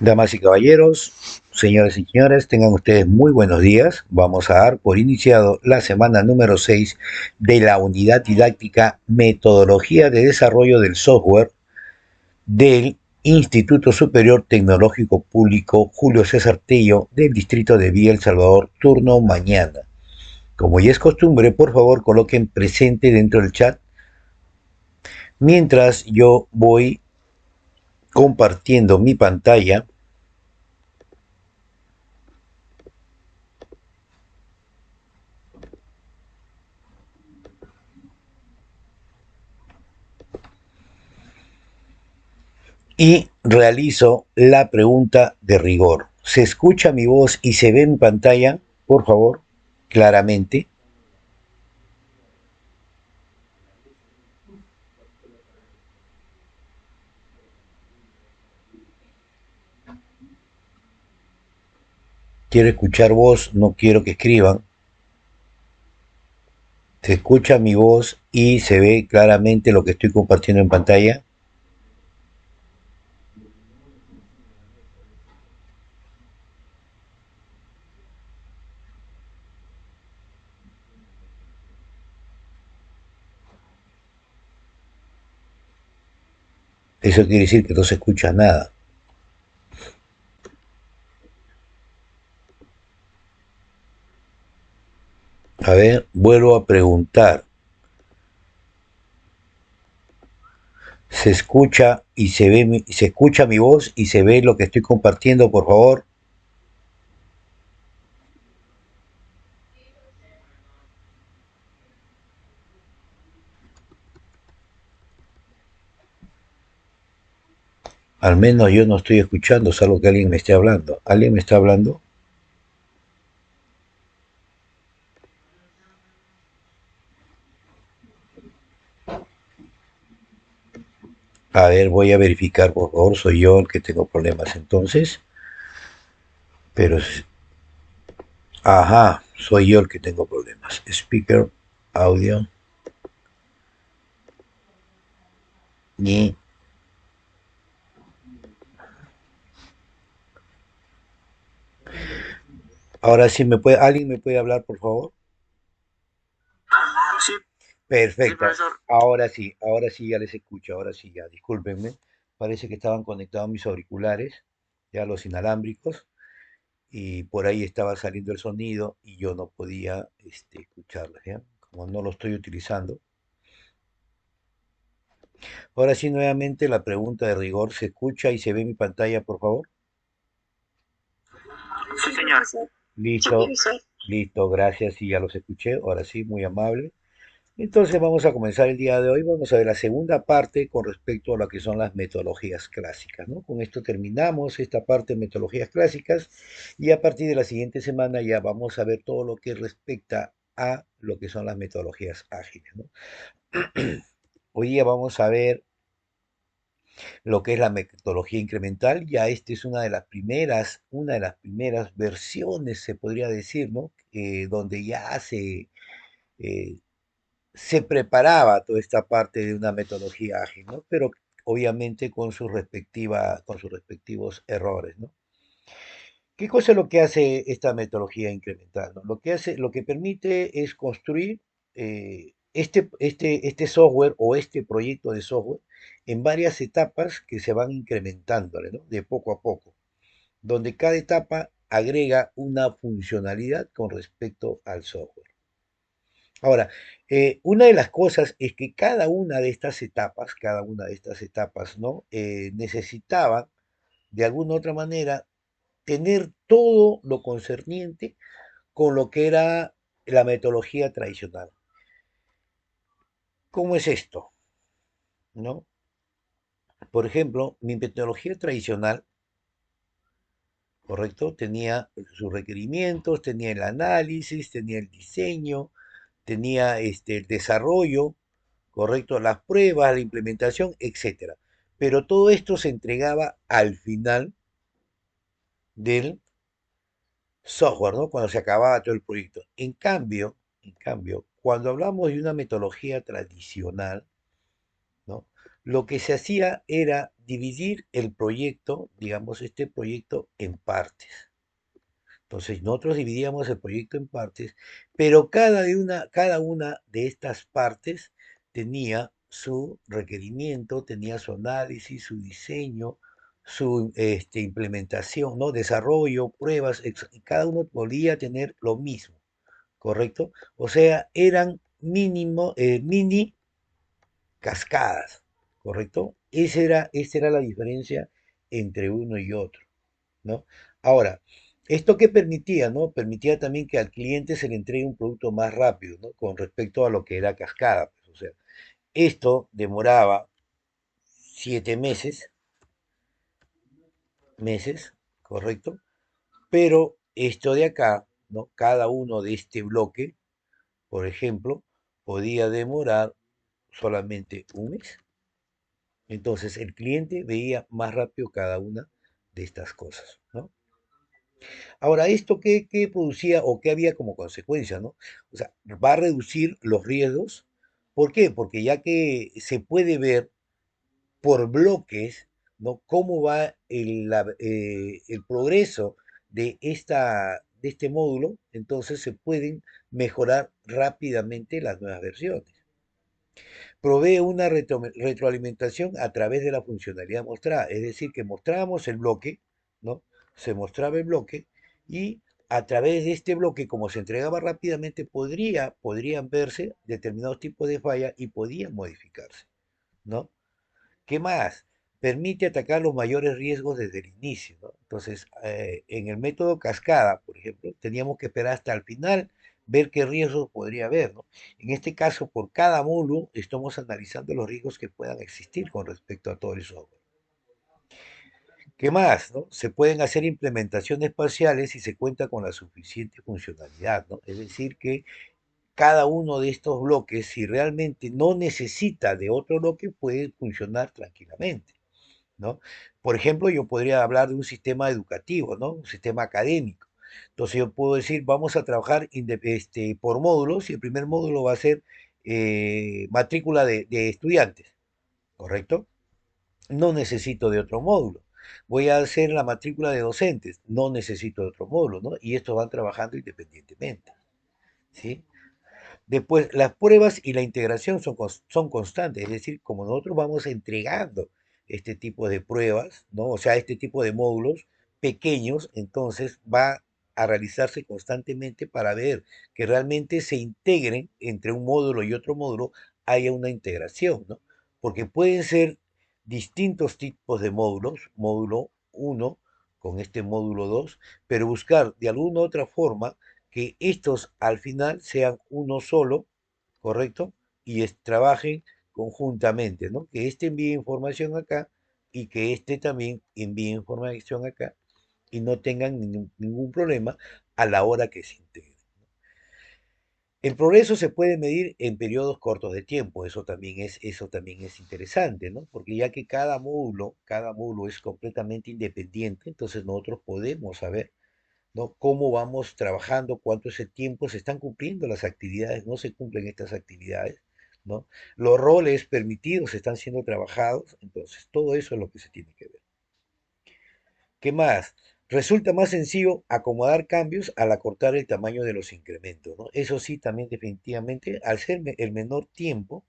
Damas y caballeros, señoras y señores, tengan ustedes muy buenos días. Vamos a dar por iniciado la semana número 6 de la unidad didáctica Metodología de Desarrollo del Software del Instituto Superior Tecnológico Público Julio César Tello del distrito de Villa El Salvador, turno mañana. Como ya es costumbre, por favor coloquen presente dentro del chat mientras yo voy compartiendo mi pantalla y realizo la pregunta de rigor. ¿Se escucha mi voz y se ve en pantalla, por favor, claramente? Quiero escuchar voz, no quiero que escriban. ¿Se escucha mi voz y se ve claramente lo que estoy compartiendo en pantalla? Eso quiere decir que no se escucha nada. A ver, vuelvo a preguntar. ¿Se escucha y se ve se escucha mi voz y se ve lo que estoy compartiendo, por favor? Al menos yo no estoy escuchando, salvo que alguien me esté hablando. ¿Alguien me está hablando? A ver, voy a verificar, por favor, soy yo el que tengo problemas entonces. Pero, ajá, soy yo el que tengo problemas. Speaker, audio, y ahora sí ¿alguien me puede hablar, por favor? Sí, sí, Perfecto. profesor. Ahora sí ya les escucho, ahora sí ya, discúlpenme. Parece que estaban conectados mis auriculares, ya los inalámbricos, y por ahí estaba saliendo el sonido y yo no podía escucharlos, ¿ya? Como no lo estoy utilizando. Ahora sí, nuevamente la pregunta de rigor, ¿se escucha y se ve mi pantalla, por favor? Sí, señor. Listo, listo, gracias, sí, ya los escuché, ahora sí, muy amable. Entonces vamos a comenzar el día de hoy, vamos a ver la segunda parte con respecto a lo que son las metodologías clásicas, ¿no? Con esto terminamos esta parte de metodologías clásicas y a partir de la siguiente semana ya vamos a ver todo lo que respecta a lo que son las metodologías ágiles, ¿no? Hoy día vamos a ver lo que es la metodología incremental. Ya esta es una de las primeras versiones, se podría decir, ¿no? Donde ya eh, se preparaba toda esta parte de una metodología ágil, ¿no? Pero obviamente con sus respectivos errores, ¿no? ¿Qué cosa es lo que hace esta metodología incremental? ¿No? Lo que permite es construir este software o este proyecto de software en varias etapas que se van incrementando, ¿no? De poco a poco, donde cada etapa agrega una funcionalidad con respecto al software. Ahora, una de las cosas es que cada una de estas etapas, ¿no? Necesitaba, de alguna u otra manera, tener todo lo concerniente con lo que era la metodología tradicional. ¿Cómo es esto? ¿No? Por ejemplo, mi metodología tradicional, ¿correcto? Tenía sus requerimientos, tenía el análisis, tenía el diseño, tenía el desarrollo, ¿correcto? Las pruebas, la implementación, etcétera. Pero todo esto se entregaba al final del software, ¿no? Cuando se acababa todo el proyecto. En cambio, cuando hablamos de una metodología tradicional, ¿no? lo que se hacía era dividir el proyecto, digamos, este proyecto en partes. Entonces nosotros dividíamos el proyecto en partes, pero cada una de estas partes tenía su requerimiento, tenía su análisis, su diseño, su implementación, ¿no? Desarrollo, pruebas, y cada uno podía tener lo mismo, ¿correcto? O sea, eran mini cascadas, ¿correcto? Esa era la diferencia entre uno y otro, ¿no? Ahora, ¿esto qué permitía, no? Permitía también que al cliente se le entregue un producto más rápido, ¿no? Con respecto a lo que era cascada, pues, o sea, esto demoraba 7 meses, ¿correcto? Pero esto de acá, ¿no? Cada uno de este bloque, por ejemplo, podía demorar solamente un mes. Entonces el cliente veía más rápido cada una de estas cosas, ¿no? Ahora, ¿esto qué producía o qué había como consecuencia, ¿no? O sea, va a reducir los riesgos. ¿Por qué? Porque ya que se puede ver por bloques, ¿no? Cómo va el progreso de este módulo, entonces se pueden mejorar rápidamente las nuevas versiones. Provee una retroalimentación a través de la funcionalidad mostrada, es decir, que mostrábamos el bloque, ¿no? Se mostraba el bloque y a través de este bloque, como se entregaba rápidamente, podrían verse determinados tipos de falla y podían modificarse, ¿no? ¿Qué más? Permite atacar los mayores riesgos desde el inicio, ¿no? Entonces, en el método cascada, por ejemplo, teníamos que esperar hasta el final, ver qué riesgos podría haber, ¿no? En este caso, por cada módulo, estamos analizando los riesgos que puedan existir con respecto a todo el software. ¿Qué más, no? Se pueden hacer implementaciones parciales si se cuenta con la suficiente funcionalidad, ¿no? Es decir, que cada uno de estos bloques, si realmente no necesita de otro bloque, puede funcionar tranquilamente, ¿no? Por ejemplo, yo podría hablar de un sistema educativo, ¿no? Un sistema académico. Entonces yo puedo decir, vamos a trabajar por módulos y el primer módulo va a ser matrícula de estudiantes, ¿correcto? No necesito de otro módulo. Voy a hacer la matrícula de docentes, no necesito de otro módulo, ¿no? Y estos van trabajando independientemente, ¿sí? Después, las pruebas y la integración son constantes, es decir, como nosotros vamos entregando este tipo de pruebas, ¿no? O sea, este tipo de módulos pequeños, entonces va a realizarse constantemente para ver que realmente se integren entre un módulo y otro módulo, haya una integración, ¿no? Porque pueden ser distintos tipos de módulos, módulo uno con este módulo 2, pero buscar de alguna u otra forma que estos al final sean uno solo, ¿correcto? Y trabajen conjuntamente, ¿no? Que este envíe información acá y que este también envíe información acá y no tengan ningún problema a la hora que se integren. El progreso se puede medir en periodos cortos de tiempo, eso también es interesante, ¿no? Porque ya que cada módulo es completamente independiente, entonces nosotros podemos saber, ¿no? Cómo vamos trabajando, cuánto es el tiempo, se están cumpliendo las actividades, no se cumplen estas actividades, ¿no? Los roles permitidos están siendo trabajados, entonces todo eso es lo que se tiene que ver. ¿Qué más? Resulta más sencillo acomodar cambios al acortar el tamaño de los incrementos, ¿no? Eso sí, también definitivamente, al ser el menor tiempo,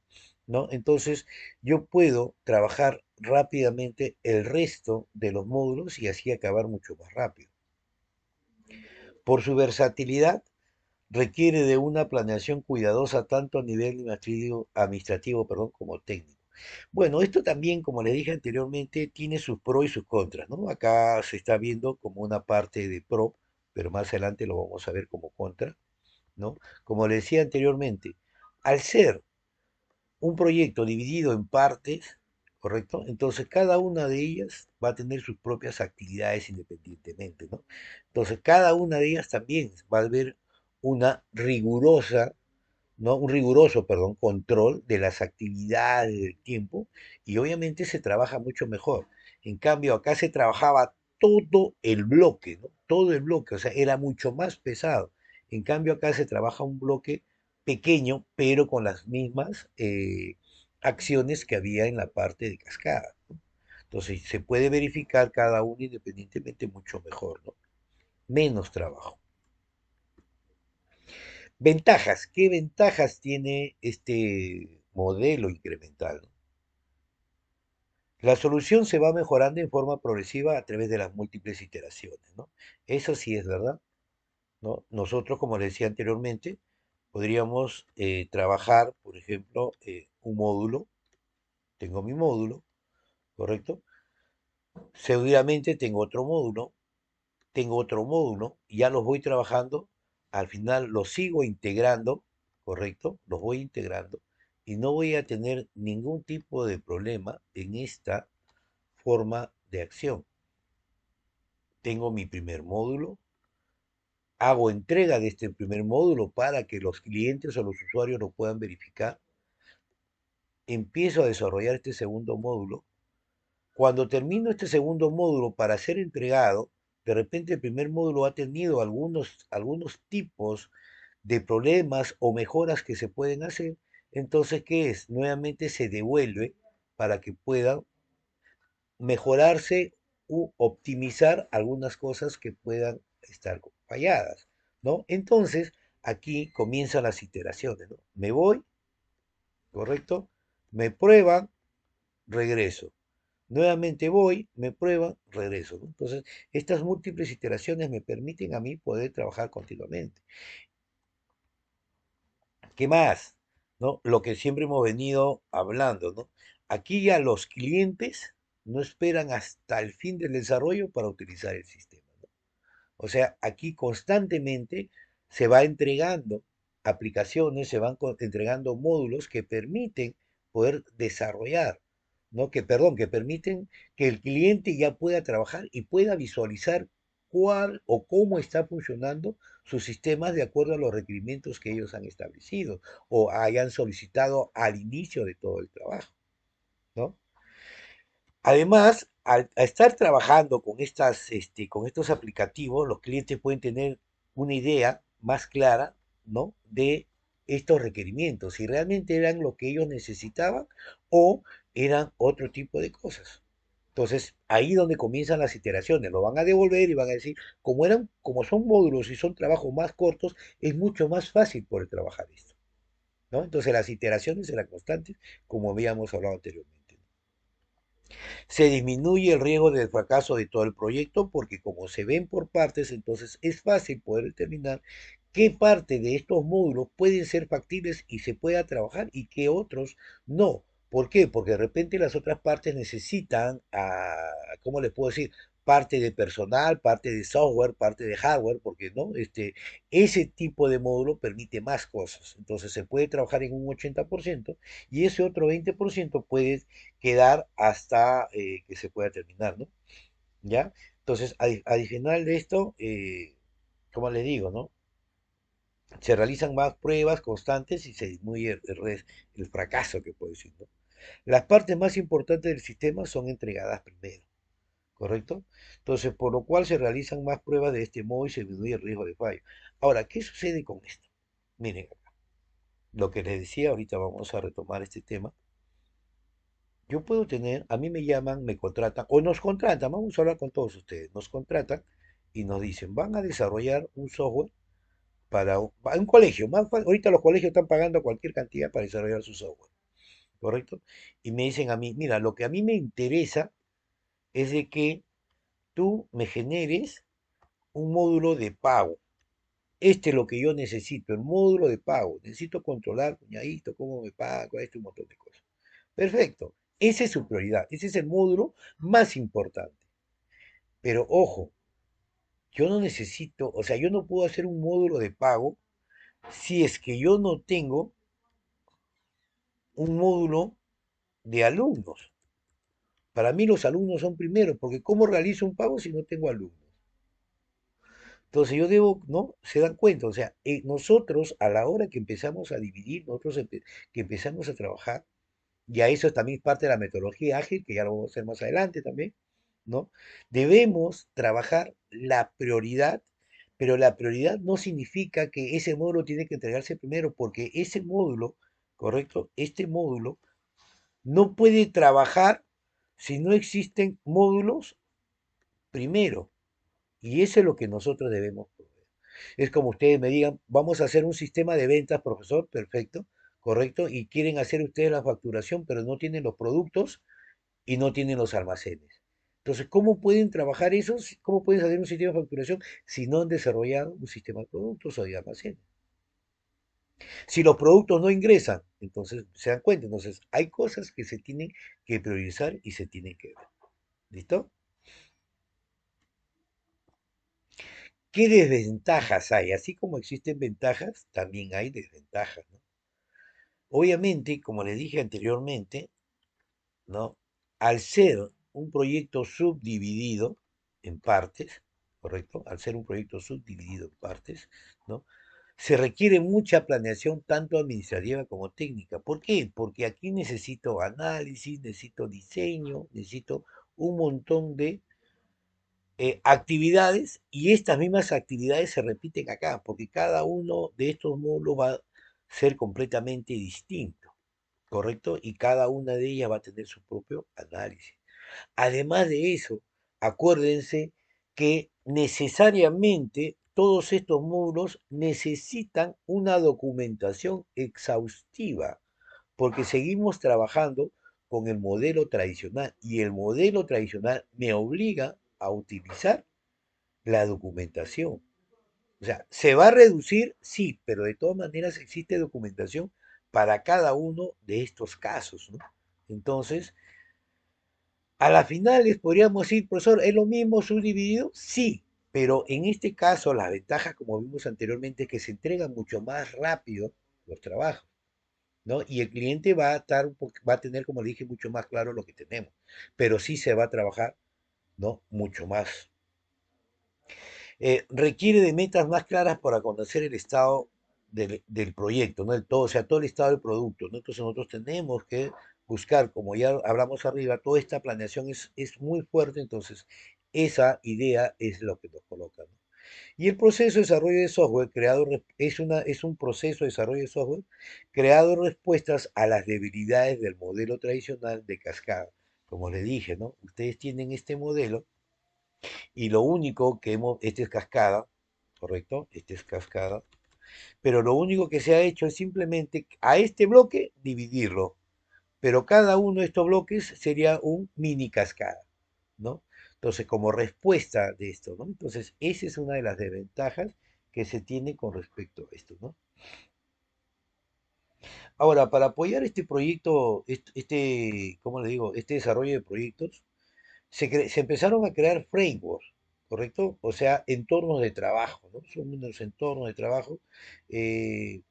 ¿no? Entonces yo puedo trabajar rápidamente el resto de los módulos y así acabar mucho más rápido. Por su versatilidad, requiere de una planeación cuidadosa tanto a nivel administrativo, perdón, como técnico. Bueno, esto también, como les dije anteriormente, tiene sus pros y sus contras, ¿no? Acá se está viendo como una parte de pro, pero más adelante lo vamos a ver como contra, ¿no? Como les decía anteriormente, al ser un proyecto dividido en partes, ¿correcto? Entonces cada una de ellas va a tener sus propias actividades independientemente, ¿no? Entonces cada una de ellas también va a haber una rigurosa, ¿no? Un riguroso, perdón, control de las actividades del tiempo y obviamente se trabaja mucho mejor. En cambio, acá se trabajaba todo el bloque, ¿no? Todo el bloque, o sea, era mucho más pesado. En cambio, acá se trabaja un bloque pequeño, pero con las mismas acciones que había en la parte de cascada. Entonces se puede verificar cada uno independientemente mucho mejor, ¿no? Menos trabajo. Ventajas. ¿Qué ventajas tiene este modelo incremental? La solución se va mejorando en forma progresiva a través de las múltiples iteraciones, ¿no? Eso sí es verdad, ¿no? Nosotros, como les decía anteriormente, podríamos trabajar, por ejemplo, un módulo. Tengo mi módulo, ¿correcto? Seguramente tengo otro módulo, y ya los voy trabajando, al final los sigo integrando, ¿correcto? Los voy integrando y no voy a tener ningún tipo de problema en esta forma de acción. Tengo mi primer módulo, hago entrega de este primer módulo para que los clientes o los usuarios lo puedan verificar, empiezo a desarrollar este segundo módulo. Cuando termino este segundo módulo para ser entregado, de repente el primer módulo ha tenido algunos tipos de problemas o mejoras que se pueden hacer. Entonces, ¿qué es? Nuevamente se devuelve para que puedan mejorarse u optimizar algunas cosas que puedan estar falladas, ¿no? Entonces, aquí comienzan las iteraciones, ¿no? Me voy, ¿correcto? Me prueban, regreso. Nuevamente voy, me prueban, regreso, ¿no? Entonces, estas múltiples iteraciones me permiten a mí poder trabajar continuamente. ¿Qué más? ¿No? Lo que siempre hemos venido hablando, ¿no? Aquí ya los clientes no esperan hasta el fin del desarrollo para utilizar el sistema, ¿no? O sea, aquí constantemente se va entregando aplicaciones, se van entregando módulos que permiten poder desarrollar, ¿no? Perdón, que permiten que el cliente ya pueda trabajar y pueda visualizar cuál o cómo está funcionando sus sistemas de acuerdo a los requerimientos que ellos han establecido o hayan solicitado al inicio de todo el trabajo, ¿no? Además, al estar trabajando con con estos aplicativos, los clientes pueden tener una idea más clara, ¿no? De estos requerimientos, si realmente eran lo que ellos necesitaban o eran otro tipo de cosas. Entonces, ahí donde comienzan las iteraciones, lo van a devolver y van a decir, como son módulos y son trabajos más cortos, es mucho más fácil poder trabajar esto, ¿no? Entonces, las iteraciones serán constantes, como habíamos hablado anteriormente. Se disminuye el riesgo del fracaso de todo el proyecto porque como se ven por partes, entonces es fácil poder determinar qué parte de estos módulos pueden ser factibles y se pueda trabajar y qué otros no. ¿Por qué? Porque de repente las otras partes necesitan, ¿cómo les puedo decir? Parte de personal, parte de software, parte de hardware, porque no, ese tipo de módulo permite más cosas. Entonces se puede trabajar en un 80% y ese otro 20% puede quedar hasta que se pueda terminar, ¿no? ¿Ya? Entonces, adicional de esto, como les digo, ¿no? Se realizan más pruebas constantes y se disminuye el fracaso que puede decir, ¿no? Las partes más importantes del sistema son entregadas primero, ¿correcto? Entonces, por lo cual se realizan más pruebas de este modo y se disminuye el riesgo de fallo. Ahora, ¿qué sucede con esto? Miren, lo que les decía, ahorita vamos a retomar este tema. Yo puedo tener, a mí me llaman, me contratan, o nos contratan, vamos a hablar con todos ustedes, nos contratan y nos dicen, van a desarrollar un software para un colegio, ahorita los colegios están pagando cualquier cantidad para desarrollar su software, ¿correcto? Y me dicen a mí, mira, lo que a mí me interesa es de que tú me generes un módulo de pago. Este es lo que yo necesito, el módulo de pago. Necesito controlar, cuñadito, cómo me pago, esto, un montón de cosas. Perfecto. Esa es su prioridad. Ese es el módulo más importante. Pero ojo, yo no necesito, o sea, yo no puedo hacer un módulo de pago si es que yo no tengo un módulo de alumnos. Para mí los alumnos son primero, porque ¿cómo realizo un pago si no tengo alumnos? Entonces yo debo, ¿no? Se dan cuenta, o sea, nosotros a la hora que empezamos a dividir, que empezamos a trabajar, y a eso también parte de la metodología ágil, que ya lo vamos a hacer más adelante también, ¿no? Debemos trabajar la prioridad, pero la prioridad no significa que ese módulo tiene que entregarse primero, porque ese módulo, ¿correcto? Este módulo no puede trabajar si no existen módulos primero. Y eso es lo que nosotros debemos proveer. Es como ustedes me digan, vamos a hacer un sistema de ventas, profesor, perfecto, correcto, y quieren hacer ustedes la facturación, pero no tienen los productos y no tienen los almacenes. Entonces, ¿cómo pueden trabajar eso? ¿Cómo pueden hacer un sistema de facturación si no han desarrollado un sistema de productos o de almacenes? Si los productos no ingresan, entonces se dan cuenta. Entonces, hay cosas que se tienen que priorizar y se tienen que ver. ¿Listo? ¿Qué desventajas hay? Así como existen ventajas, también hay desventajas, ¿no? Obviamente, como les dije anteriormente, ¿no? Al ser un proyecto subdividido en partes, ¿correcto? Al ser un proyecto subdividido en partes, ¿no? Se requiere mucha planeación tanto administrativa como técnica. ¿Por qué? Porque aquí necesito análisis, necesito diseño, necesito un montón de actividades y estas mismas actividades se repiten acá, porque cada uno de estos módulos va a ser completamente distinto, ¿correcto? Y cada una de ellas va a tener su propio análisis. Además de eso, acuérdense que necesariamente todos estos módulos necesitan una documentación exhaustiva, porque seguimos trabajando con el modelo tradicional y el modelo tradicional me obliga a utilizar la documentación. O sea, ¿se va a reducir? Sí, pero de todas maneras existe documentación para cada uno de estos casos, ¿no? Entonces, a la final les podríamos decir, profesor, ¿es lo mismo subdividido? Sí, pero en este caso las ventajas, como vimos anteriormente, es que se entregan mucho más rápido los trabajos, ¿no? Y el cliente va a estar, va a tener, como le dije, mucho más claro lo que tenemos, pero sí se va a trabajar, ¿no? Mucho más. Requiere de metas más claras para conocer el estado del proyecto, ¿no? El todo, o sea, todo el estado del producto, ¿no? Entonces nosotros tenemos que buscar, como ya hablamos arriba, toda esta planeación es muy fuerte, entonces esa idea es lo que nos coloca, ¿no? Y el proceso de desarrollo de software es un proceso de desarrollo de software creado en respuestas a las debilidades del modelo tradicional de cascada. Como le dije, ¿no? Ustedes tienen este modelo y lo único que este es cascada, ¿correcto? Este es cascada, pero lo único que se ha hecho es simplemente a este bloque dividirlo, pero cada uno de estos bloques sería un mini cascada, ¿no? Entonces, como respuesta de esto, ¿no? Entonces, esa es una de las desventajas que se tiene con respecto a esto, ¿no? Ahora, para apoyar este proyecto, ¿cómo le digo? Este desarrollo de proyectos, se empezaron a crear frameworks, ¿correcto? O sea, entornos de trabajo, ¿no? Son unos entornos de trabajo, eh,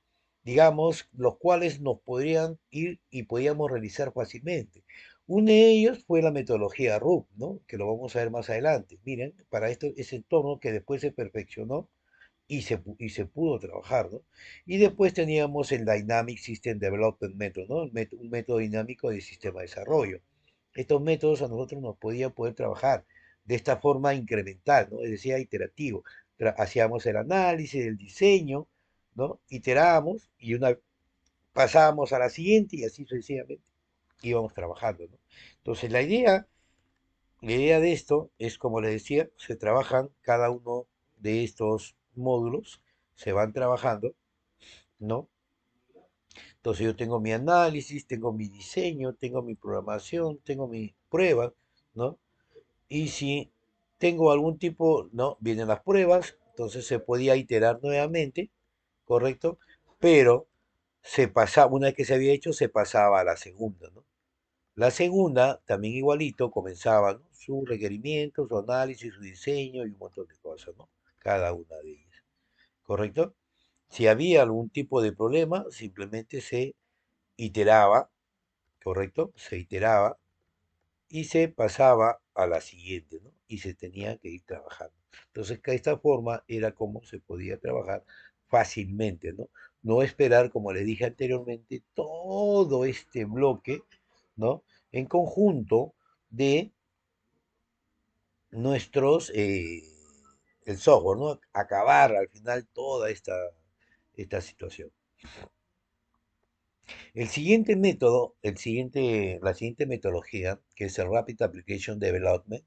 digamos, los cuales nos podrían ir y podíamos realizar fácilmente. Uno de ellos fue la metodología RUP, ¿no? Que lo vamos a ver más adelante. Miren, para esto, ese entorno que después se perfeccionó y se pudo trabajar, ¿no? Y después teníamos el Dynamic System Development Method, ¿no? Un método dinámico de sistema de desarrollo. Estos métodos a nosotros nos podían poder trabajar de esta forma incremental, ¿no? Es decir, iterativo. Hacíamos el análisis, el diseño, ¿no? Iterábamos y pasábamos a la siguiente y así sucesivamente íbamos trabajando, ¿no? Entonces la idea de esto es, como les decía, se trabajan cada uno de estos módulos, se van trabajando, ¿no? Entonces yo tengo mi análisis, tengo mi diseño, tengo mi programación, tengo mi prueba, ¿no? Y si tengo algún tipo, ¿no? Vienen las pruebas, entonces se podía iterar nuevamente, ¿correcto? Pero una vez que se había hecho, se pasaba a la segunda, ¿no? La segunda, también igualito, comenzaba, ¿no? Su requerimiento, su análisis, su diseño y un montón de cosas, ¿no? Cada una de ellas, ¿correcto? Si había algún tipo de problema, simplemente se iteraba, ¿correcto? Se iteraba y se pasaba a la siguiente, ¿no? Y se tenía que ir trabajando. Entonces, de esta forma era como se podía trabajar fácilmente, ¿no? No esperar, como le dije anteriormente, todo este bloque, ¿no? En conjunto de el software, ¿no? Acabar al final toda esta situación. El siguiente método, la siguiente metodología, que es el Rapid Application Development,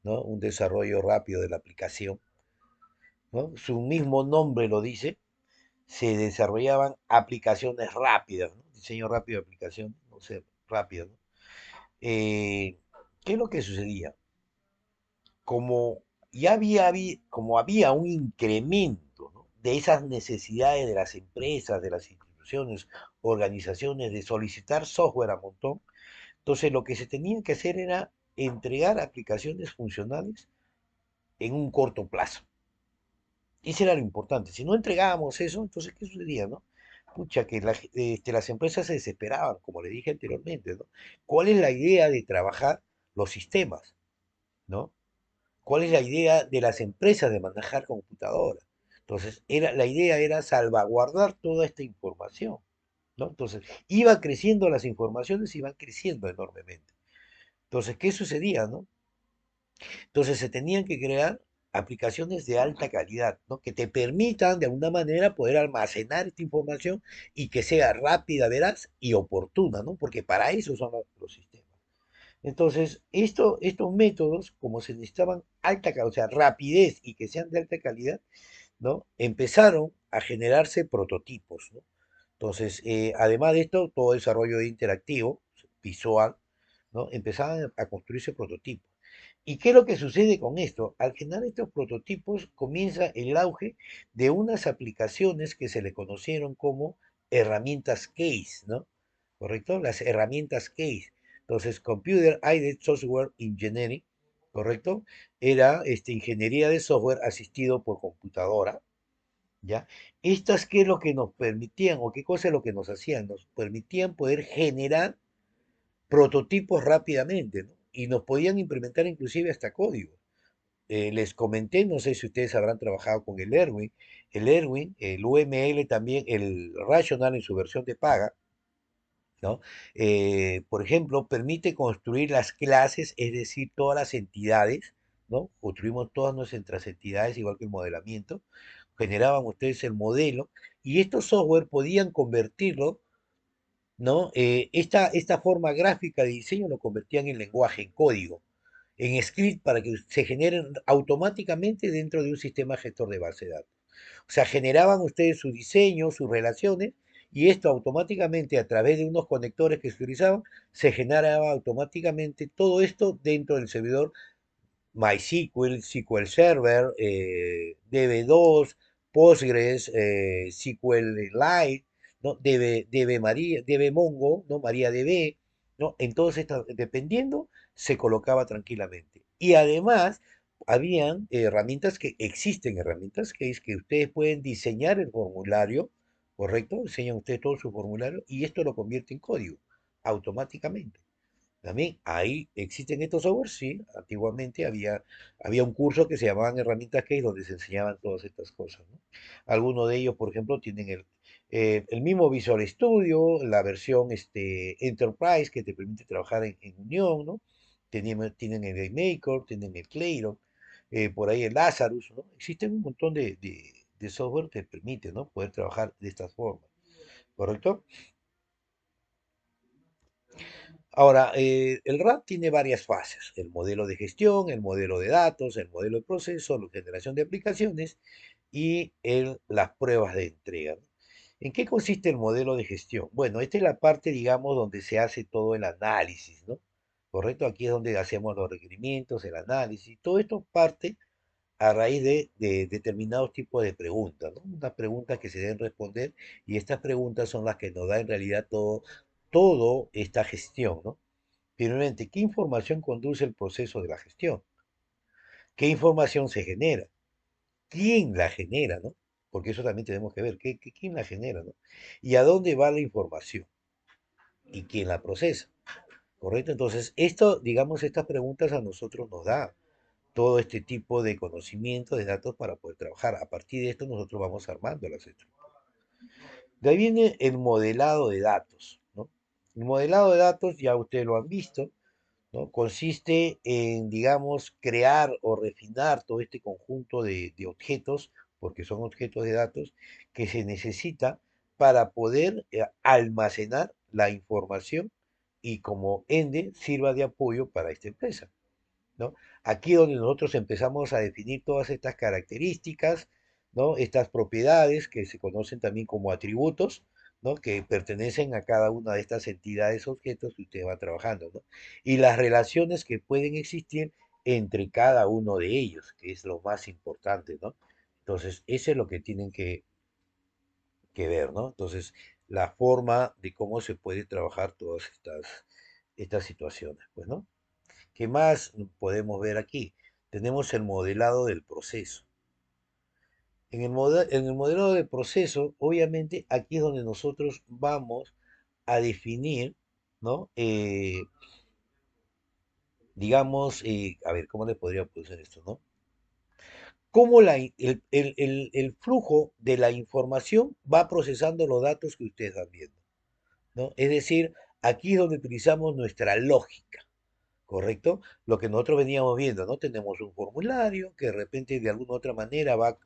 ¿no? Un desarrollo rápido de la aplicación, ¿no? Su mismo nombre lo dice, se desarrollaban aplicaciones rápidas, ¿no? Diseño rápido de aplicación, no sé, rápido, ¿no? ¿Qué es lo que sucedía? Como como había un incremento, ¿no?, de esas necesidades de las empresas, de las instituciones, organizaciones, de solicitar software a montón, entonces lo que se tenía que hacer era entregar aplicaciones funcionales en un corto plazo. Y eso era lo importante. Si no entregábamos eso, entonces, ¿qué sucedía, no? Pucha, que las empresas se desesperaban, como le dije anteriormente, ¿no? ¿Cuál es la idea de trabajar los sistemas, ¿no? ¿Cuál es la idea de las empresas de manejar computadoras? Entonces, la idea era salvaguardar toda esta información, ¿no? Entonces, iba creciendo las informaciones, iban creciendo enormemente. Entonces, ¿qué sucedía, no? Entonces, se tenían que crear aplicaciones de alta calidad, ¿no? Que te permitan de alguna manera poder almacenar esta información y que sea rápida, veraz y oportuna, ¿no? Porque para eso son los sistemas. Entonces, estos métodos, como se necesitaban alta, o sea, rapidez y que sean de alta calidad, ¿no? Empezaron a generarse prototipos, ¿no? Entonces, además de esto, todo desarrollo interactivo, visual, ¿no? Empezaban a construirse prototipos. ¿Y qué es lo que sucede con esto? Al generar estos prototipos comienza el auge de unas aplicaciones que se le conocieron como herramientas case, ¿no? ¿Correcto? Las herramientas case. Entonces, Computer Aided Software Engineering, ¿correcto? Era ingeniería de software asistido por computadora, ¿ya? Estas, ¿qué es lo que nos permitían o qué cosa es lo que nos hacían? Nos permitían poder generar prototipos rápidamente, ¿no? Y nos podían implementar inclusive hasta código. Les comenté, no sé si ustedes habrán trabajado con el UML también, el Rational en su versión de paga, ¿no? Por ejemplo, permite construir las clases, es decir, todas las entidades, ¿no? Construimos todas nuestras entidades, igual que el modelamiento, generaban ustedes el modelo, y estos software podían convertirlo, ¿no? Esta forma gráfica de diseño lo convertían en lenguaje, en código, en script para que se generen automáticamente dentro de un sistema gestor de base de datos. O sea, generaban ustedes su diseño, sus relaciones, y esto automáticamente a través de unos conectores que se utilizaban, se generaba automáticamente todo esto dentro del servidor MySQL, SQL Server, DB2, Postgres, SQLite, ¿no? DB Mongo, ¿no? MariaDB, ¿no? Entonces, dependiendo, se colocaba tranquilamente. Y además, habían herramientas que es que ustedes pueden diseñar el formulario, ¿correcto? Diseñan ustedes todo su formulario y esto lo convierte en código automáticamente. También ahí existen estos software, sí. Antiguamente había un curso que se llamaban Herramientas Case donde se enseñaban todas estas cosas, ¿no? Algunos de ellos, por ejemplo, tienen el mismo Visual Studio, la versión Enterprise que te permite trabajar en unión, ¿no? Tienen el GameMaker, tienen el Claro, por ahí el Lazarus, ¿no? Existen un montón de software que permite, ¿no? Poder trabajar de esta forma, ¿correcto? Ahora, el RAP tiene varias fases: el modelo de gestión, el modelo de datos, el modelo de proceso, la generación de aplicaciones y las pruebas de entrega, ¿no? ¿En qué consiste el modelo de gestión? Bueno, esta es la parte, digamos, donde se hace todo el análisis, ¿no? ¿Correcto? Aquí es donde hacemos los requerimientos, el análisis. Todo esto parte a raíz de determinados tipos de preguntas, ¿no? Unas preguntas que se deben responder, y estas preguntas son las que nos da en realidad todo esta gestión, ¿no? Primeramente, ¿qué información conduce el proceso de la gestión? ¿Qué información se genera? ¿Quién la genera, no? Porque eso también tenemos que ver, ¿quién la genera, no? ¿Y a dónde va la información? ¿Y quién la procesa? ¿Correcto? Entonces, esto, digamos, estas preguntas a nosotros nos da todo este tipo de conocimiento, de datos para poder trabajar. A partir de esto nosotros vamos armando las estructuras. De ahí viene el modelado de datos, ¿no? El modelado de datos, ya ustedes lo han visto, ¿no? Consiste en, digamos, crear o refinar todo este conjunto de objetos, porque son objetos de datos, que se necesita para poder almacenar la información y como ende sirva de apoyo para esta empresa, ¿no? Aquí donde nosotros empezamos a definir todas estas características, ¿no? Estas propiedades que se conocen también como atributos, ¿no? Que pertenecen a cada una de estas entidades objetos que usted va trabajando, ¿no? Y las relaciones que pueden existir entre cada uno de ellos, que es lo más importante, ¿no? Entonces, eso es lo que tienen que ver, ¿no? Entonces, la forma de cómo se puede trabajar todas estas situaciones, pues, ¿no? ¿Qué más podemos ver aquí? Tenemos el modelado del proceso. En el modelado del proceso, obviamente, aquí es donde nosotros vamos a definir, ¿no? Digamos, a ver, ¿cómo le podría poner esto, no? Cómo el flujo de la información va procesando los datos que ustedes van viendo, ¿no? Es decir, aquí es donde utilizamos nuestra lógica. ¿Correcto? Lo que nosotros veníamos viendo, ¿no? Tenemos un formulario que de repente de alguna u otra manera va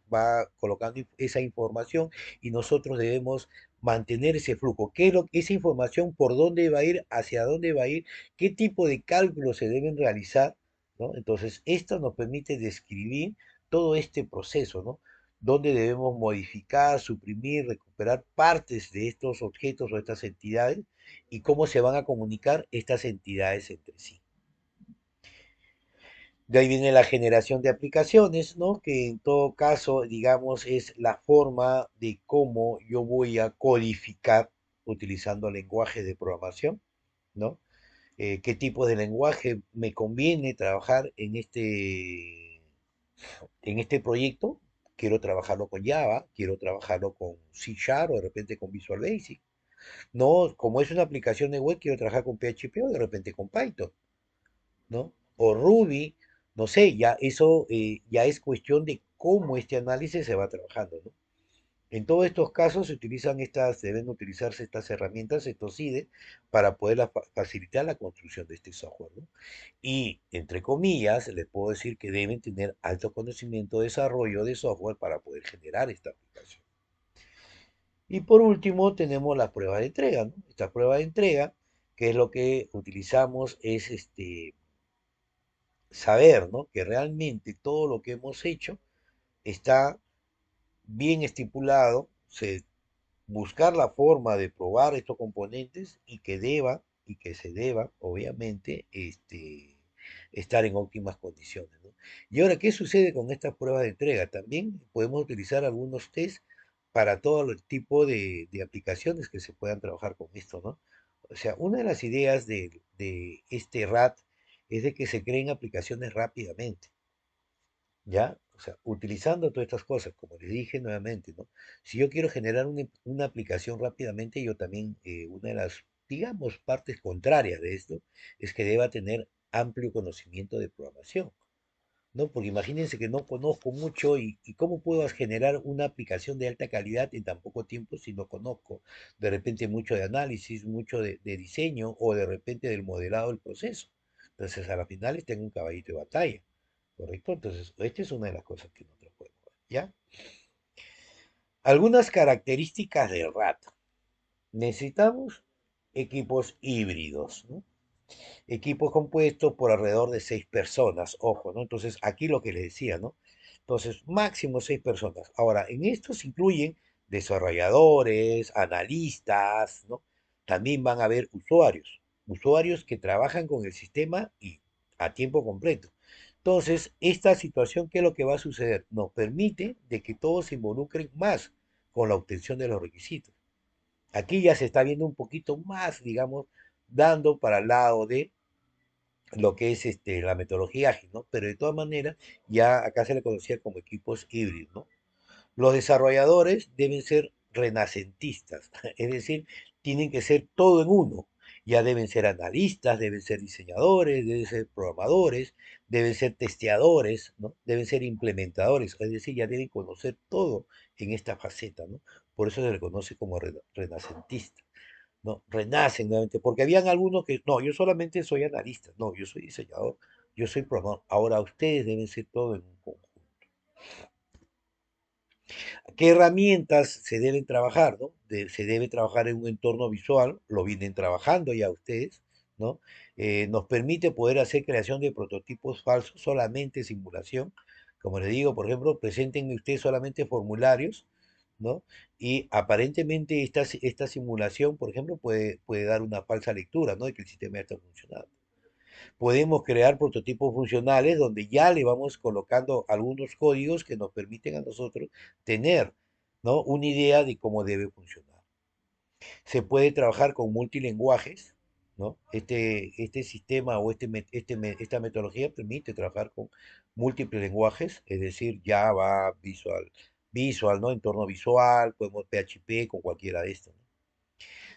colocando esa información y nosotros debemos mantener ese flujo. ¿Qué es esa información, por dónde va a ir, hacia dónde va a ir, qué tipo de cálculos se deben realizar, ¿no? Entonces, esto nos permite describir todo este proceso, ¿no? Dónde debemos modificar, suprimir, recuperar partes de estos objetos o estas entidades y cómo se van a comunicar estas entidades entre sí. De ahí viene la generación de aplicaciones, ¿no? Que en todo caso, digamos, es la forma de cómo yo voy a codificar utilizando lenguajes de programación, ¿no? ¿Qué tipo de lenguaje me conviene trabajar en este proyecto? Quiero trabajarlo con Java, quiero trabajarlo con C Sharp o de repente con Visual Basic. No, como es una aplicación de web, quiero trabajar con PHP o de repente con Python, ¿no? O Ruby, no sé, ya eso ya es cuestión de cómo este análisis se va trabajando, ¿no? En todos estos casos deben utilizarse estas herramientas, estos IDE, para poder facilitar la construcción de este software, ¿no? Y, entre comillas, les puedo decir que deben tener alto conocimiento de desarrollo de software para poder generar esta aplicación. Y por último, tenemos la prueba de entrega, ¿no? Esta prueba de entrega, que es lo que utilizamos, es saber, ¿no? Que realmente todo lo que hemos hecho está bien estipulado, buscar la forma de probar estos componentes y que se deba, obviamente, estar en óptimas condiciones, ¿no? Y ahora, ¿qué sucede con estas pruebas de entrega? También podemos utilizar algunos test para todo el tipo de aplicaciones que se puedan trabajar con esto, ¿no? O sea, una de las ideas de este RAT es de que se creen aplicaciones rápidamente. ¿Ya? O sea, utilizando todas estas cosas, como les dije nuevamente, ¿no? Si yo quiero generar una aplicación rápidamente, yo también, una de las, digamos, partes contrarias de esto es que deba tener amplio conocimiento de programación, ¿no? Porque imagínense que no conozco mucho y cómo puedo generar una aplicación de alta calidad en tan poco tiempo si no conozco de repente mucho de análisis, mucho de diseño o de repente del modelado del proceso. Entonces, a la final tengo un caballito de batalla. ¿Correcto? Entonces, esta es una de las cosas que nosotros podemos ver, ¿ya? Algunas características del RAT. Necesitamos equipos híbridos, ¿no? Equipos compuestos por alrededor de 6 personas, ojo, ¿no? Entonces, aquí lo que les decía, ¿no? Entonces, máximo 6 personas. Ahora, en estos incluyen desarrolladores, analistas, ¿no? También van a haber usuarios que trabajan con el sistema y a tiempo completo. Entonces, esta situación, ¿qué es lo que va a suceder? Nos permite de que todos se involucren más con la obtención de los requisitos. Aquí ya se está viendo un poquito más, digamos, dando para el lado de lo que es la metodología ágil, ¿no? Pero de todas maneras, ya acá se le conocía como equipos híbridos, ¿no? Los desarrolladores deben ser renacentistas, es decir, tienen que ser todo en uno. Ya deben ser analistas, deben ser diseñadores, deben ser programadores, deben ser testeadores, ¿no? Deben ser implementadores, es decir, ya deben conocer todo en esta faceta, ¿no? Por eso se le conoce como renacentista, ¿no? Renacen nuevamente, porque habían algunos que, no, yo solamente soy analista, no, yo soy diseñador, yo soy programador. Ahora ustedes deben ser todo en un conjunto. ¿Qué herramientas se deben trabajar, ¿no? Se debe trabajar en un entorno visual, lo vienen trabajando ya ustedes, ¿no? Nos permite poder hacer creación de prototipos falsos, solamente simulación. Como le digo, por ejemplo, presenten ustedes solamente formularios, ¿no? Y aparentemente esta simulación, por ejemplo, puede dar una falsa lectura, ¿no? De que el sistema ya está funcionando. Podemos crear prototipos funcionales donde ya le vamos colocando algunos códigos que nos permiten a nosotros tener, ¿no? Una idea de cómo debe funcionar. Se puede trabajar con multilenguajes, ¿no? Este sistema o esta metodología permite trabajar con múltiples lenguajes, es decir, Java, Visual, ¿no? Entorno visual, podemos PHP con cualquiera de estos, ¿no?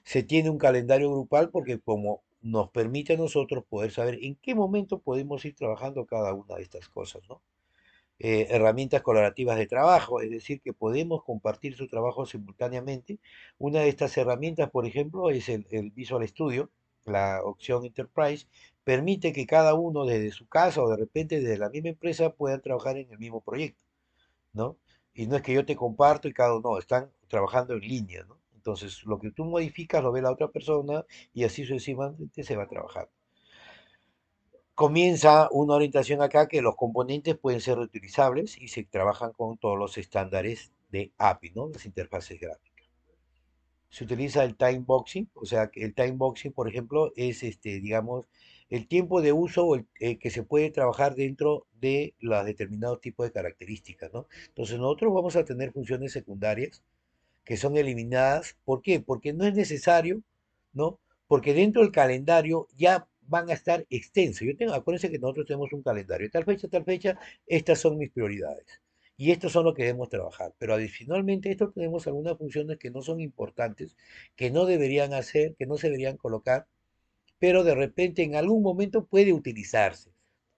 Se tiene un calendario grupal porque como nos permite a nosotros poder saber en qué momento podemos ir trabajando cada una de estas cosas, ¿no? Herramientas colaborativas de trabajo, es decir, que podemos compartir su trabajo simultáneamente. Una de estas herramientas, por ejemplo, es el Visual Studio, la opción Enterprise, permite que cada uno desde su casa o de repente desde la misma empresa puedan trabajar en el mismo proyecto, ¿no? Y no es que yo te comparto y cada uno, no, están trabajando en línea, ¿no? Entonces, lo que tú modificas lo ve la otra persona y así sucesivamente se va trabajando. Comienza una orientación acá que los componentes pueden ser reutilizables y se trabajan con todos los estándares de API, ¿no? Las interfaces gráficas. Se utiliza el time boxing, o sea, que el time boxing, por ejemplo, es digamos, el tiempo de uso que se puede trabajar dentro de los determinados tipos de características, ¿no? Entonces nosotros vamos a tener funciones secundarias que son eliminadas. ¿Por qué? Porque no es necesario, ¿no? Porque dentro del calendario ya van a estar extensos. Acuérdense que nosotros tenemos un calendario, tal fecha, estas son mis prioridades. Y estos son lo que debemos trabajar. Pero adicionalmente, esto tenemos algunas funciones que no son importantes, que no deberían hacer, que no se deberían colocar, pero de repente en algún momento puede utilizarse,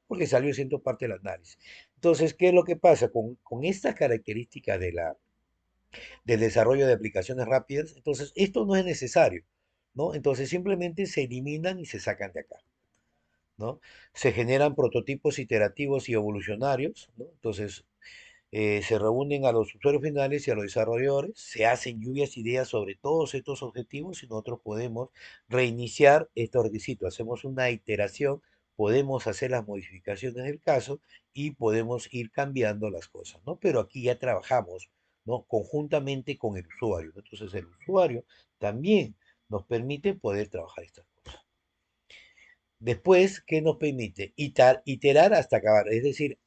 porque salió siendo parte del análisis. Entonces, ¿qué es lo que pasa? Con estas características del desarrollo de aplicaciones rápidas, entonces esto no es necesario, ¿no? Entonces simplemente se eliminan y se sacan de acá, ¿no? Se generan prototipos iterativos y evolucionarios, ¿no? Entonces se reúnen a los usuarios finales y a los desarrolladores, se hacen lluvias de ideas sobre todos estos objetivos y nosotros podemos reiniciar estos requisitos. Hacemos una iteración, podemos hacer las modificaciones del caso y podemos ir cambiando las cosas, ¿no? Pero aquí ya trabajamos, ¿no? Conjuntamente con el usuario, ¿no? Entonces el usuario también nos permite poder trabajar estas cosas. Después, ¿qué nos permite? Iterar hasta acabar, es decir,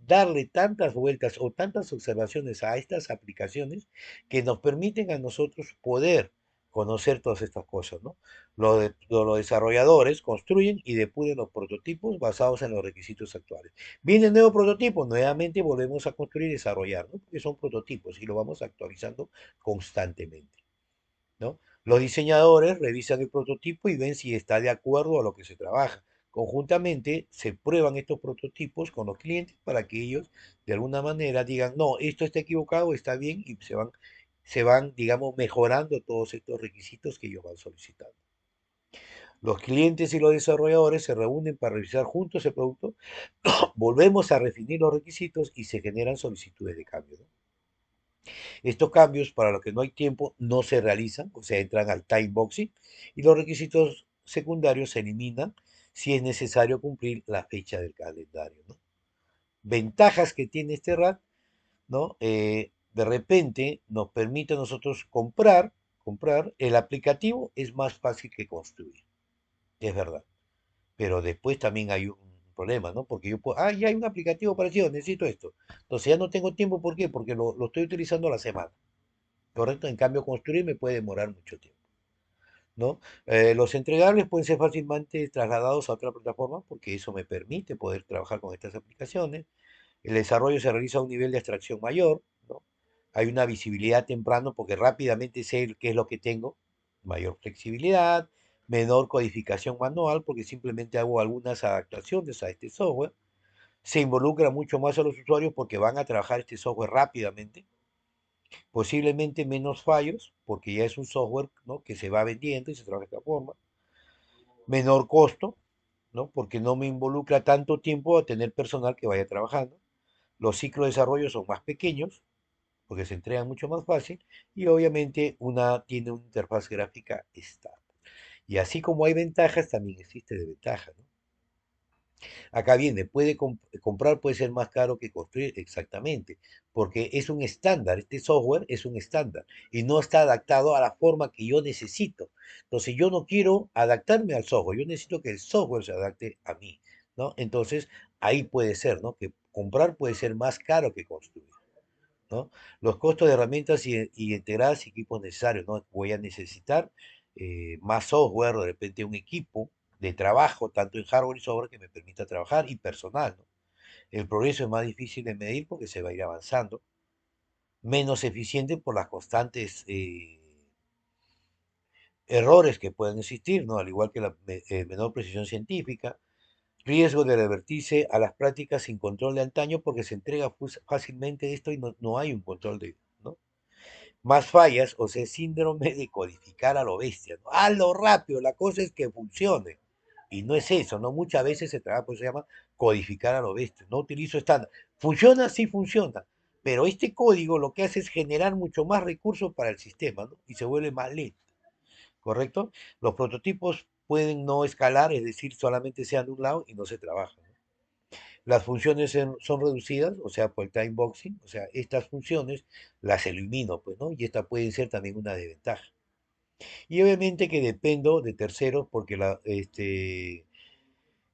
darle tantas vueltas o tantas observaciones a estas aplicaciones que nos permiten a nosotros poder conocer todas estas cosas, ¿no? Los desarrolladores construyen y depuren los prototipos basados en los requisitos actuales. Viene el nuevo prototipo, nuevamente volvemos a construir y desarrollar, ¿no? Porque son prototipos y lo vamos actualizando constantemente, ¿no? Los diseñadores revisan el prototipo y ven si está de acuerdo a lo que se trabaja. Conjuntamente se prueban estos prototipos con los clientes para que ellos de alguna manera digan, no, esto está equivocado, está bien, y se van, digamos, mejorando todos estos requisitos que ellos van solicitando. Los clientes y los desarrolladores se reúnen para revisar juntos el producto, volvemos a definir los requisitos y se generan solicitudes de cambio, ¿no? Estos cambios, para los que no hay tiempo, no se realizan, o sea, entran al time boxing y los requisitos secundarios se eliminan si es necesario cumplir la fecha del calendario, ¿no? Ventajas que tiene este RAT, ¿no? De repente nos permite a nosotros comprar, el aplicativo es más fácil que construir, es verdad, pero después también hay un problema, ¿no? Porque yo puedo, ya hay un aplicativo parecido, necesito esto. Entonces ya no tengo tiempo, ¿por qué? Porque lo estoy utilizando a la semana. ¿Correcto? En cambio, construir me puede demorar mucho tiempo, ¿no? Los entregables pueden ser fácilmente trasladados a otra plataforma porque eso me permite poder trabajar con estas aplicaciones. El desarrollo se realiza a un nivel de abstracción mayor, ¿no? Hay una visibilidad temprano porque rápidamente sé qué es lo que tengo, mayor flexibilidad, menor codificación manual porque simplemente hago algunas adaptaciones a este software. Se involucra mucho más a los usuarios porque van a trabajar este software rápidamente, posiblemente menos fallos, porque ya es un software, ¿no? Que se va vendiendo y se trabaja de esta forma, menor costo, ¿no? Porque no me involucra tanto tiempo a tener personal que vaya trabajando, los ciclos de desarrollo son más pequeños, porque se entregan mucho más fácil y obviamente una tiene una interfaz gráfica estándar. Y así como hay ventajas, también existe desventajas, ¿no? Acá viene, comprar puede ser más caro que construir, exactamente, porque es un estándar, este software es un estándar y no está adaptado a la forma que yo necesito. Entonces yo no quiero adaptarme al software, yo necesito que el software se adapte a mí, ¿no? Entonces ahí puede ser, ¿no? Que comprar puede ser más caro que construir, ¿no? Los costos de herramientas y integradas y equipos necesarios, ¿no? Voy a necesitar más software, de repente un equipo de trabajo, tanto en hardware y software que me permita trabajar y personal, ¿no? El progreso es más difícil de medir porque se va a ir avanzando, menos eficiente por las constantes errores que pueden existir, ¿no? Al igual que la menor precisión científica, riesgo de revertirse a las prácticas sin control de antaño porque se entrega fácilmente esto y no hay un control de, ¿no? Más fallas, o sea, síndrome de codificar a lo bestia, ¿no? A lo rápido, la cosa es que funcione. Y no es eso, ¿no? Muchas veces se trabaja, pues se llama codificar a lo bestia. No utilizo estándar. ¿Funciona? Sí funciona. Pero este código lo que hace es generar mucho más recursos para el sistema, ¿no? Y se vuelve más lento, ¿correcto? Los prototipos pueden no escalar, es decir, solamente sean de un lado y no se trabajan, ¿no? Las funciones son reducidas, o sea, por el time boxing, o sea, estas funciones las elimino, pues, ¿no? Y esta puede ser también una desventaja. Y obviamente que dependo de terceros porque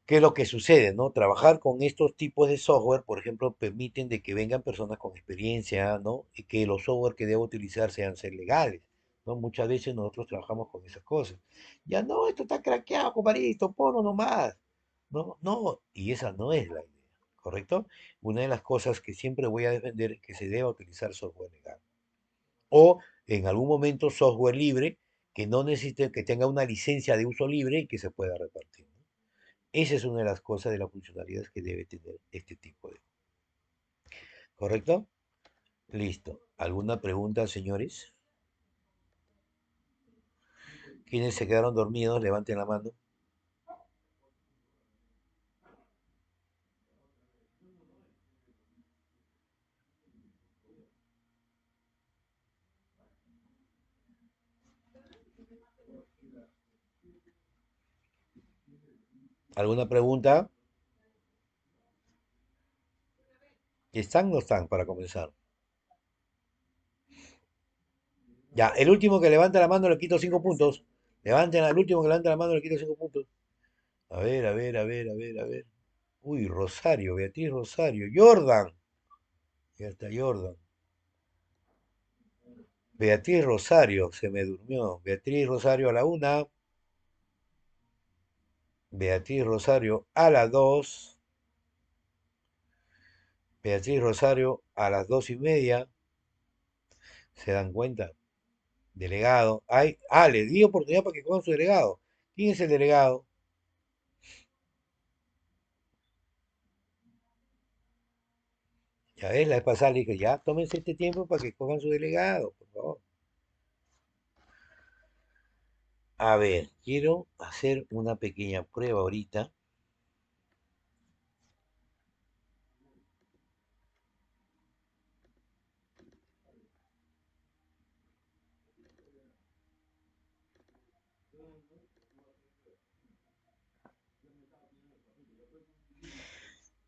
¿qué es lo que sucede, no? Trabajar con estos tipos de software, por ejemplo, permiten de que vengan personas con experiencia, ¿no? Y que los software que debo utilizar sean ser legales, ¿no? Muchas veces nosotros trabajamos con esas cosas. Ya no, esto está craqueado, compadrito, ponlo nomás. No, no, y esa no es la idea, ¿correcto? Una de las cosas que siempre voy a defender es que se deba utilizar software legal. O en algún momento software libre que no necesite, que tenga una licencia de uso libre y que se pueda repartir, ¿no? Esa es una de las cosas de las funcionalidades que debe tener este tipo de. ¿Correcto? Listo. ¿Alguna pregunta, señores? ¿Quiénes se quedaron dormidos? Levanten la mano. ¿Alguna pregunta? ¿Están o no están para comenzar? Ya, el último que levanta la mano le quito 5 puntos. Levanten al último que levanta la mano le quito 5 puntos. A ver, a ver, a ver, a ver, a ver. Uy, Rosario, Beatriz Rosario. Jordan. Ya está Jordan. Beatriz Rosario, se me durmió. Beatriz Rosario a la una. Beatriz Rosario a las dos. Beatriz Rosario a las 2:30. ¿Se dan cuenta? Delegado. Ay, le di oportunidad para que cojan su delegado. ¿Quién es el delegado? Ya ves, la vez pasada le dije, ya, tómense este tiempo para que cojan su delegado, por favor. A ver, quiero hacer una pequeña prueba ahorita.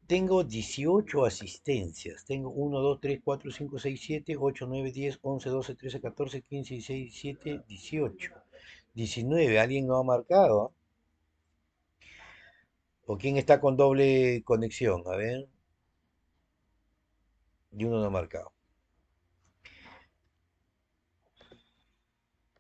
Tengo 18 asistencias. Tengo 1, 2, 3, 4, 5, 6, 7, 8, 9, 10, 11, 12, 13, 14, 15, 16, 17, 18. 19. ¿Alguien no ha marcado? ¿O quién está con doble conexión? A ver. Y uno no ha marcado.